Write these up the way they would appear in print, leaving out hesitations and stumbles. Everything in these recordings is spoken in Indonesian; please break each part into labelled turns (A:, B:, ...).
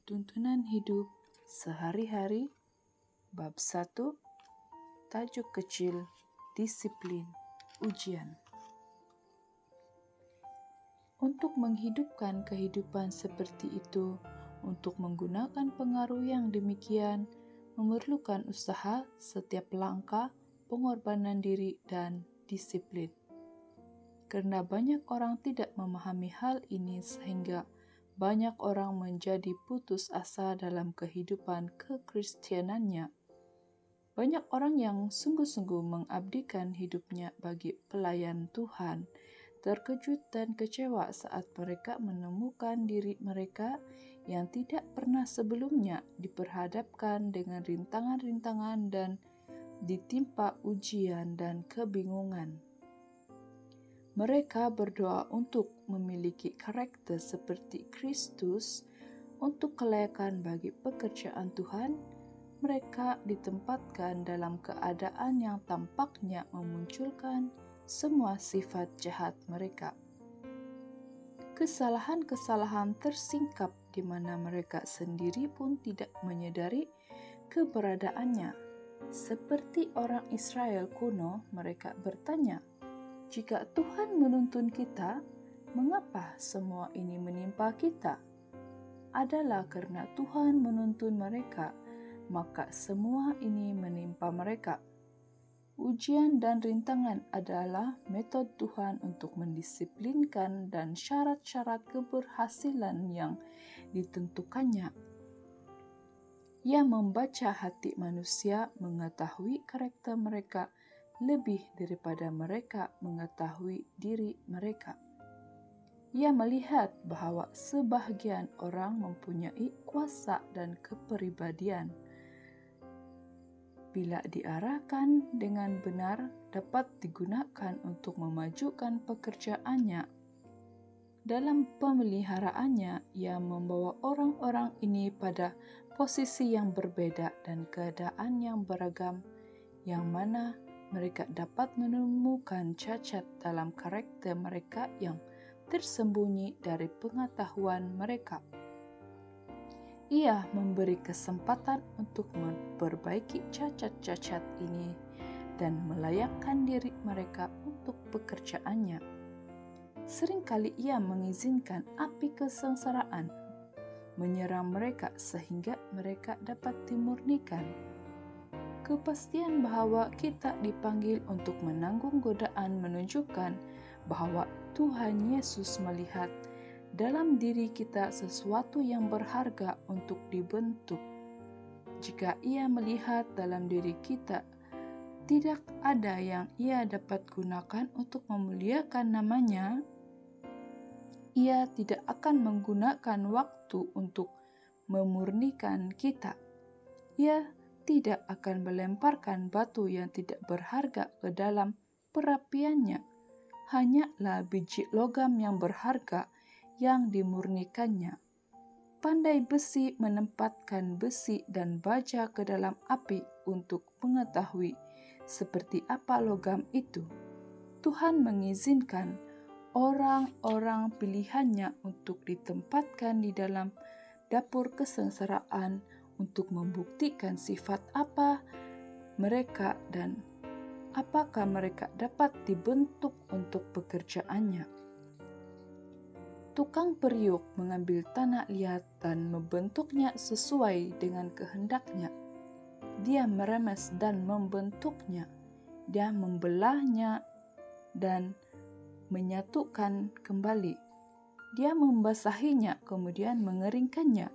A: Tuntunan hidup sehari-hari, bab 1, tajuk kecil, disiplin, ujian. Untuk menghidupkan kehidupan seperti itu, untuk menggunakan pengaruh yang demikian, memerlukan usaha, setiap langkah, pengorbanan diri, dan disiplin. Karena banyak orang tidak memahami hal ini sehingga banyak orang menjadi putus asa dalam kehidupan kekristenannya. Banyak orang yang sungguh-sungguh mengabdikan hidupnya bagi pelayan Tuhan, terkejut dan kecewa saat mereka menemukan diri mereka yang tidak pernah sebelumnya diperhadapkan dengan rintangan-rintangan dan ditimpa ujian dan kebingungan. Mereka berdoa untuk memiliki karakter seperti Kristus, untuk kelayakan bagi pekerjaan Tuhan. Mereka ditempatkan dalam keadaan yang tampaknya memunculkan semua sifat jahat mereka. Kesalahan-kesalahan tersingkap di mana mereka sendiri pun tidak menyadari keberadaannya. Seperti orang Israel kuno, mereka bertanya, "Jika Tuhan menuntun kita, mengapa semua ini menimpa kita?" Adalah karena Tuhan menuntun mereka, maka semua ini menimpa mereka. Ujian dan rintangan adalah metode Tuhan untuk mendisiplinkan dan syarat-syarat keberhasilan yang ditentukannya. Ia membaca hati manusia, mengetahui karakter mereka lebih daripada mereka mengetahui diri mereka. Ia melihat bahwa sebahagian orang mempunyai kuasa dan kepribadian. Bila diarahkan dengan benar, dapat digunakan untuk memajukan pekerjaannya. Dalam pemeliharaannya, ia membawa orang-orang ini pada posisi yang berbeda dan keadaan yang beragam, yang mana mereka dapat menemukan cacat dalam karakter mereka yang tersembunyi dari pengetahuan mereka. Ia memberi kesempatan untuk memperbaiki cacat-cacat ini dan melayakkan diri mereka untuk pekerjaannya. Seringkali ia mengizinkan api kesengsaraan menyerang mereka sehingga mereka dapat dimurnikan. Kepastian bahwa kita dipanggil untuk menanggung godaan menunjukkan bahwa Tuhan Yesus melihat dalam diri kita sesuatu yang berharga untuk dibentuk. Jika ia melihat dalam diri kita tidak ada yang ia dapat gunakan untuk memuliakan namanya, ia tidak akan menggunakan waktu untuk memurnikan kita. Ia tidak akan melemparkan batu yang tidak berharga ke dalam perapiannya. Hanyalah biji logam yang berharga yang dimurnikannya. Pandai besi menempatkan besi dan baja ke dalam api untuk mengetahui seperti apa logam itu. Tuhan mengizinkan orang-orang pilihannya untuk ditempatkan di dalam dapur kesengsaraan untuk membuktikan sifat apa mereka dan apakah mereka dapat dibentuk untuk pekerjaannya. Tukang periuk mengambil tanah liat dan membentuknya sesuai dengan kehendaknya. Dia meremes dan membentuknya. Dia membelahnya dan menyatukan kembali. Dia membasahinya kemudian mengeringkannya.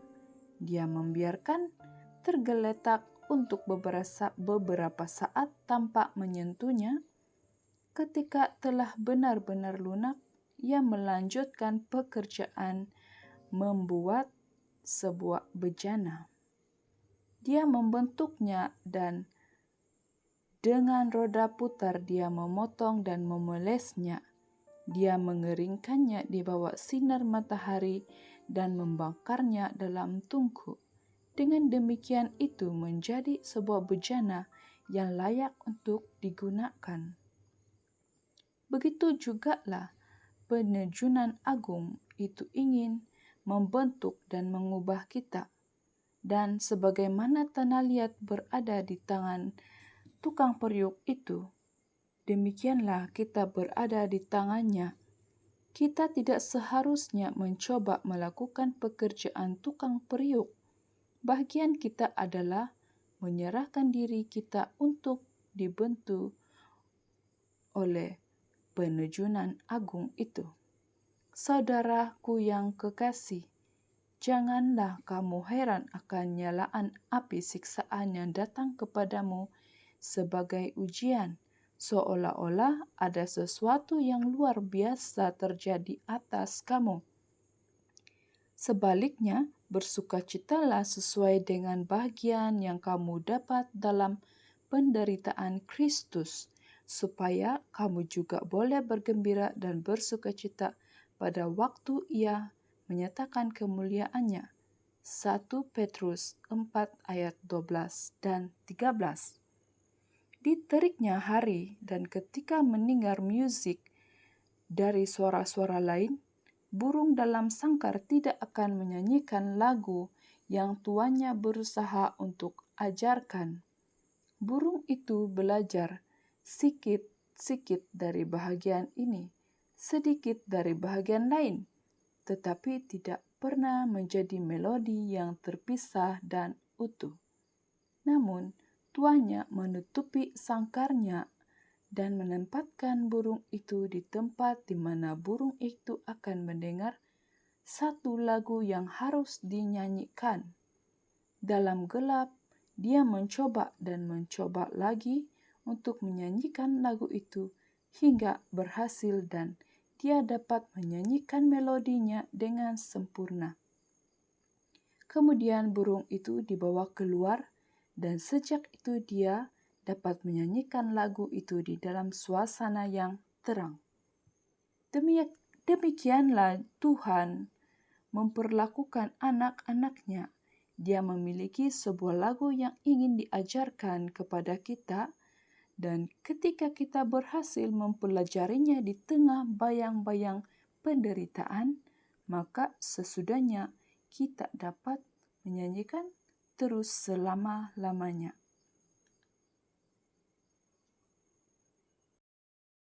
A: Dia membiarkan tergeletak untuk beberapa saat tanpa menyentuhnya. Ketika telah benar-benar lunak, ia melanjutkan pekerjaan membuat sebuah bejana. Dia membentuknya dan dengan roda putar dia memotong dan memolesnya. Dia mengeringkannya di bawah sinar matahari dan membakarnya dalam tungku. Dengan demikian itu menjadi sebuah bejana yang layak untuk digunakan. Begitu jugalah penerjunan agung itu ingin membentuk dan mengubah kita. Dan sebagaimana tanah liat berada di tangan tukang periuk itu, demikianlah kita berada di tangannya. Kita tidak seharusnya mencoba melakukan pekerjaan tukang periuk. Bagian kita adalah menyerahkan diri kita untuk dibentuk oleh penerjunan agung itu. Saudaraku yang kekasih, janganlah kamu heran akan nyalaan api siksaan yang datang kepadamu sebagai ujian, seolah-olah ada sesuatu yang luar biasa terjadi atas kamu. Sebaliknya, bersukacitalah sesuai dengan bagian yang kamu dapat dalam penderitaan Kristus, supaya kamu juga boleh bergembira dan bersukacita pada waktu Ia menyatakan kemuliaannya. 1 Petrus 4 ayat 12 dan 13. Diteriknya hari dan ketika mendengar musik dari suara-suara lain, burung dalam sangkar tidak akan menyanyikan lagu yang tuannya berusaha untuk ajarkan. Burung itu belajar sikit-sikit dari bahagian ini, sedikit dari bahagian lain, tetapi tidak pernah menjadi melodi yang terpisah dan utuh. Namun, tuannya menutupi sangkarnya dan menempatkan burung itu di tempat di mana burung itu akan mendengar satu lagu yang harus dinyanyikan. Dalam gelap, dia mencoba dan mencoba lagi untuk menyanyikan lagu itu hingga berhasil dan dia dapat menyanyikan melodinya dengan sempurna. Kemudian burung itu dibawa keluar dan sejak itu dia dapat menyanyikan lagu itu di dalam suasana yang terang. Demikianlah Tuhan memperlakukan anak-anaknya. Dia memiliki sebuah lagu yang ingin diajarkan kepada kita, dan ketika kita berhasil mempelajarinya di tengah bayang-bayang penderitaan, maka sesudahnya kita dapat menyanyikan terus selama-lamanya.